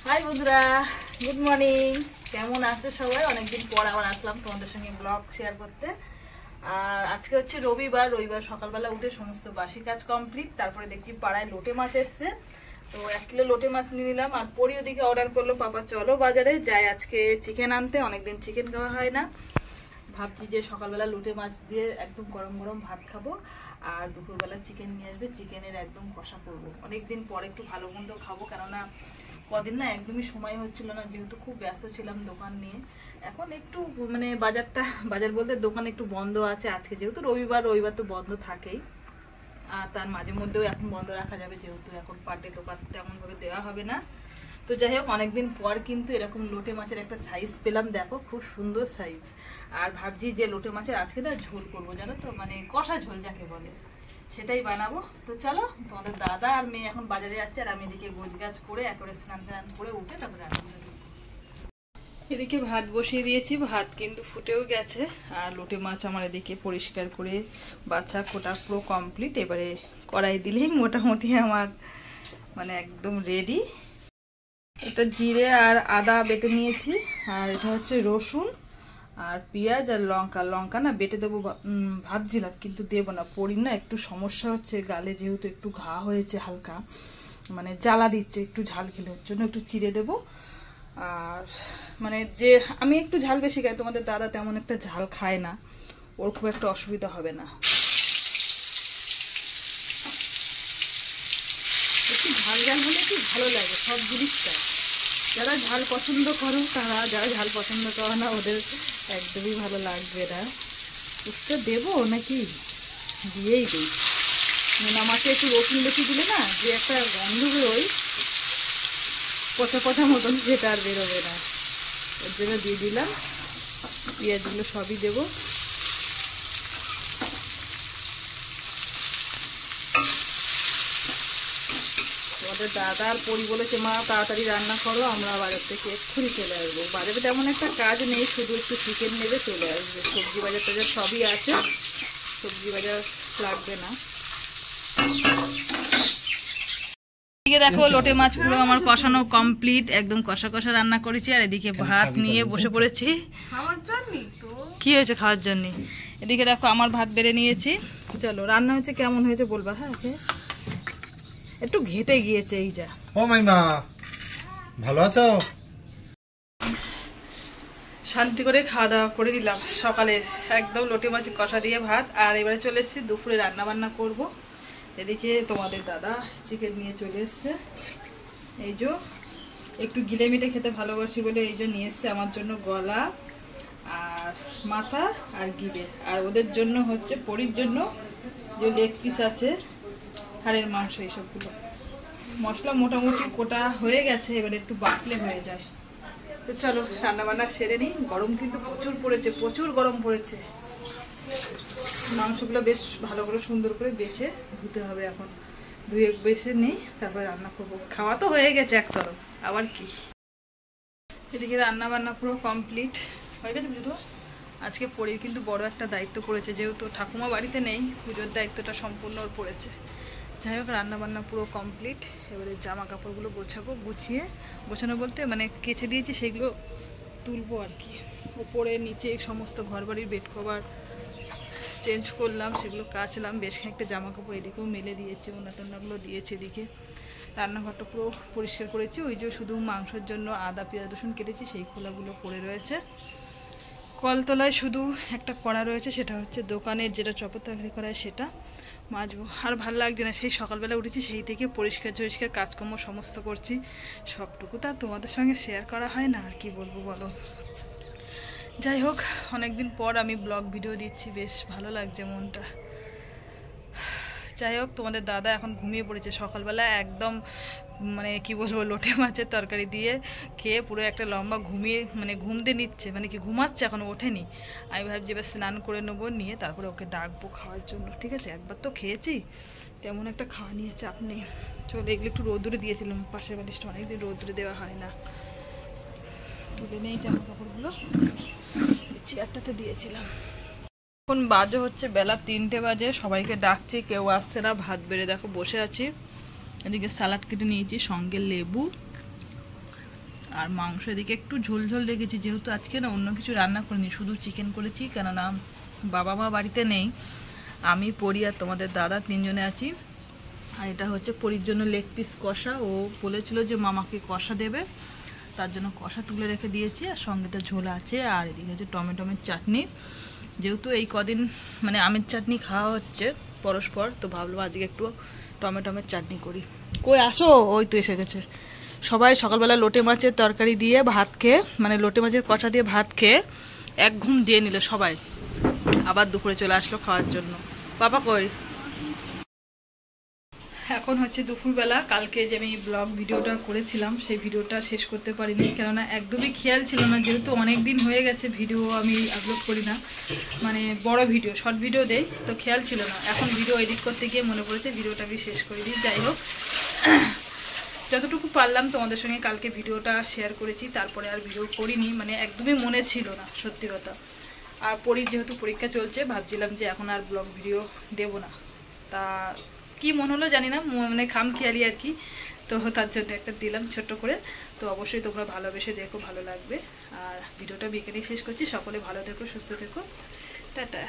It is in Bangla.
হাই বন্ধুরা, গুড মর্নিং। কেমন আছে সবাই? অনেকদিন পর আবার আসলাম তোমাদের সঙ্গে ব্লগ শেয়ার করতে। আর আজকে হচ্ছে রবিবার। সকালবেলা উঠে সমস্ত বাসি কাজ কমপ্লিট। তারপরে দেখছি পাড়ায় লোটে মাছ এসছে, তো 1 কিলো লোটে মাছ নিয়ে নিলাম। আর পরি ওদিকে অর্ডার করলো, পাপা চলো বাজারে যাই আজকে চিকেন আনতে, অনেকদিন চিকেন খাওয়া হয় না। ভাবছি যে সকালবেলা লোটে মাছ দিয়ে একদম গরম গরম ভাত খাবো, আর দুপুরবেলা চিকেন নিয়ে আসবে, চিকেনের একদম কষা করবো। অনেকদিন পর একটু ভালো মন্দ খাবো, কেননা কদিন না একদমই সময় হচ্ছিল না, যেহেতু খুব ব্যস্ত ছিলাম দোকান নিয়ে। এখন একটু মানে বাজার বলতে দোকান একটু বন্ধ আছে আজকে, যেহেতু রবিবার তো বন্ধ থাকেই। আর তার মাঝে মধ্যেও এখন বন্ধ রাখা যাবে, যেহেতু এখন পাটে দোকান তেমনভাবে দেওয়া হবে না। তো যাই হোক, অনেকদিন পর কিন্তু এরকম লোটে মাছের একটা সাইজ পেলাম, দেখো খুব সুন্দর সাইজ। আর ভাবছি যে লোটে মাছের আজকে না ঝোল করবো, জানো তো, মানে কষা ঝোল যাকে বলে, সেটাই বানাবো। তো চলো, তোমাদের দাদা আর মেয়ে এখন বাজারে যাচ্ছে, আর আমি এদিকে গোছগাছ করে একেবারে স্নান টান করে উঠে তারপরে রান্না। এদিকে ভাত বসিয়ে দিয়েছি, ভাত কিন্তু ফুটেও গেছে। আর লোটে মাছ আমার এদিকে পরিষ্কার করে বাছা কোটা পুরো কমপ্লিট। এবারে কড়াই দিলেই মোটামুটি আমার মানে একদম রেডি। এটা জিরে আর আদা বেটে নিয়েছি, আর এটা হচ্ছে রসুন আর পেঁয়াজ আর লঙ্কা না বেটে দেবো ভাবছিলাম, কিন্তু দেবো না। পরি না একটু সমস্যা হচ্ছে গালে, যেহেতু একটু ঘা হয়েছে হালকা, মানে জ্বালা দিচ্ছে একটু ঝাল খেলে, ওর জন্য একটু চিড়ে দেবো। আর মানে যে আমি একটু ঝাল বেশি খাই, তোমাদের দাদা তেমন একটা ঝাল খায় না, ওর খুব একটা অসুবিধা হবে না। একটু ঝাল হলে একটু ভালো লাগে সব জিনিসটা। যারা ঝাল পছন্দ করো তারা, যারা ঝাল পছন্দ করো না ওদের একদমই ভালো লাগবে না। উঠতে দেবো নাকি দিয়েই দিই, আমাকে একটু রসুন বেশি দিলে না যে একটা গন্ধ বেরোয় পচা মতন, সেটা আর বেরোবে না। ওর জন্য দিয়ে দিলাম, পেঁয়াজগুলো সবই দেবো। তোমাদের দাদা আর পরি বলেছে, মা তাড়াতাড়ি রান্না করো, আমরা বাজার থেকে এক্ষুনি চলে আসবো। বাজারে তেমন একটা কাজ নেই, শুধু একটু চিকেন নেবে চলে আসবে। সবজি বাজার টাজার সবই আছে, সবজি বাজার লাগবে না। এদিকে দেখো লোটে মাছ পুরো আমার কষানো কমপ্লিট, একদম কষা কষা রান্না করেছি। আর এদিকে ভাত নিয়ে বসে পড়েছি। কি হয়েছে খাওয়ার জন্য? এদিকে দেখো আমার ভাত বেড়ে নিয়েছি। চলো, রান্না হয়েছে কেমন হয়েছে বলবা। হ্যাঁ, একটু ঘেটে গিয়েছে এই যা। ও মাইমা, ভালো আছো? শান্তি করে খাওয়া দাওয়া করে দিলাম সকালে, একদম লোটে মাছ কষা দিয়ে ভাত। আর এবারে চলে এসেছি দুপুরে রান্না বান্না করব। এদিকে তোমাদের দাদা চিকেন নিয়ে চলে এসছে, এই যে একটু গিলে মিটে খেতে ভালোবাসি বলে এই যে নিয়ে এসছে আমার জন্য গলা আর মাথা আর গিলে। আর ওদের জন্য হচ্ছে পরির জন্য যে লেগ পিস আছে, হাড়ের মাংস, এইসবগুলো। মশলা মোটামুটি কোটা হয়ে গেছে, এবারে একটু বাটলে হয়ে যায়। তো চলো রান্না বান্না সেরে নিই। গরম কিন্তু প্রচুর পড়েছে, প্রচুর গরম পড়েছে। মাংসগুলো বেশ ভালো করে সুন্দর করে বেছে ধুতে হবে, এখন ধুয়ে বেছে নিই, তারপরে রান্না করবো। খাওয়া তো হয়ে গেছে এক তরফ, আবার কি। এদিকে রান্না বান্না পুরো কমপ্লিট হয়ে গেছে। বুঝলো, আজকে পরির কিন্তু বড় একটা দায়িত্ব পড়েছে, যেহেতু ঠাকুমা বাড়িতে নেই, পুজোর দায়িত্বটা সম্পূর্ণ ওর পড়েছে। যাই হোক, রান্নাবান্না পুরো কমপ্লিট। এবারে জামা কাপড়গুলো গোছাবো, গোছানো বলতে মানে কেচে দিয়েছি, সেগুলো তুলবো আর কি। উপরে নিচে সমস্ত ঘরবাড়ির বেড কভার চেঞ্জ করলাম, সেগুলো কাচলাম। বেশ খানিকটা জামা কাপড় এদিকেও মেলে দিয়েছি, ওনাটান্নাগুলো দিয়েছি। এদিকে রান্নাঘরটা পুরো পরিষ্কার করেছি। ওই যে শুধু মাংসের জন্য আদা পেঁয়াজ রসুন কেটেছি, সেই খোলাগুলো পড়ে রয়েছে। কলতলায় শুধু একটা কড়া রয়েছে, সেটা হচ্ছে দোকানের যেটা চপর তরকারি করায়, সেটা মাজবো। আর ভালো লাগছে না, সেই সকালবেলা উঠেছি সেই থেকে পরিষ্কার কাজকর্ম সমস্ত করছি। সবটুকু তো আর তোমাদের সঙ্গে শেয়ার করা হয় না, আর কি বলবো বলো। যাই হোক, অনেকদিন পর আমি ব্লগ ভিডিও দিচ্ছি, বেশ ভালো লাগছে মনটা। যাই হোক, তোমাদের দাদা এখন ঘুমিয়ে পড়েছে। সকালবেলা একদম মানে কি বলবো, লোটে মাছের তরকারি দিয়ে খেয়ে পুরো একটা লম্বা ঘুমতে নিচ্ছে, মানে কি ঘুমাচ্ছে, এখন ওঠেনি। আমি ভাবছি এবার স্নান করে নেবো, নিয়ে তারপরে ওকে ডাকবো খাওয়ার জন্য। ঠিক আছে, একবার তো খেয়েছি, তেমন একটা খাওয়া নিয়ে চাপ নেই। চলে, এগুলো একটু রোদ্দুরে দিয়েছিলাম, পাশের বালিশটা অনেকদিন রোদ্দুরে দেওয়া হয় না। তুলে নেই জামা কাপড়গুলো, চেয়ারটাতে দিয়েছিলাম। এখন বাজে হচ্ছে বেলা 3টে বাজে, সবাইকে ডাকছি, কেউ আসছে না। ভাত বেড়ে দেখো বসে আছি। এদিকে স্যালাড কেটে নিয়েছি, সঙ্গে লেবু আর মাংস এদিকে একটু ঝোল ঝোল রেখেছি, যেহেতু আজকে না অন্য কিছু রান্না করিনি, শুধু চিকেন করেছি, কেননা বাবা মা বাড়িতে নেই, আমি পরি আর তোমাদের দাদা তিনজনে আছি। আর এটা হচ্ছে পরির জন্য লেগ পিস কষা, ও বলেছিল যে মামাকে কষা দেবে, তার জন্য কষা তুলে রেখে দিয়েছি, আর সঙ্গে তো ঝোল আছে। আর এদিকে হচ্ছে টমেটোমের চাটনি, যেহেতু এই কদিন মানে আমের চাটনি খাওয়া হচ্ছে পরস্পর, তো ভাবলাম আজকে একটু টমেটোমের চাটনি করি। কই আসো, ওই তো এসে গেছে। সবাই সকালবেলা লোটে মাছের তরকারি দিয়ে ভাত খেয়ে, মানে লোটে মাছের কষা দিয়ে ভাত খেয়ে এক ঘুম দিয়ে নিল সবাই, আবার দুপুরে চলে আসলো খাওয়ার জন্য। বাবা কই? এখন হচ্ছে দুপুরবেলা। কালকে যে আমি ব্লগ ভিডিওটা করেছিলাম সেই ভিডিওটা শেষ করতে পারিনি, কেননা একদমই খেয়াল ছিল না, যেহেতু অনেক দিন হয়ে গেছে ভিডিও আমি আপলোড করি না, মানে বড় ভিডিও শর্ট ভিডিও দেই, তো খেয়াল ছিল না। এখন ভিডিও এডিট করতে গিয়ে মনে পড়েছে ভিডিওটা আমি শেষ করে দিই। যাই হোক, যতটুকু পারলাম তোমাদের সঙ্গে কালকে ভিডিওটা শেয়ার করেছি, তারপরে আর ভিডিও করিনি, মানে একদমই মনে ছিল না সত্যি কথা। আর পরীর যেহেতু পরীক্ষা চলছে, ভাবছিলাম যে এখন আর ব্লগ ভিডিও দেব না, তা কি মনে হলো জানি না, মানে খামখেয়ালি আর কি, তো তার জন্য একটা দিলাম ছোট্ট করে। তো অবশ্যই তোমরা ভালোবেসে দেখো, ভালো লাগবে। আর ভিডিওটা বিকেলেই শেষ করছি। সকলে ভালো থেকো, সুস্থ থেকো, টাটা।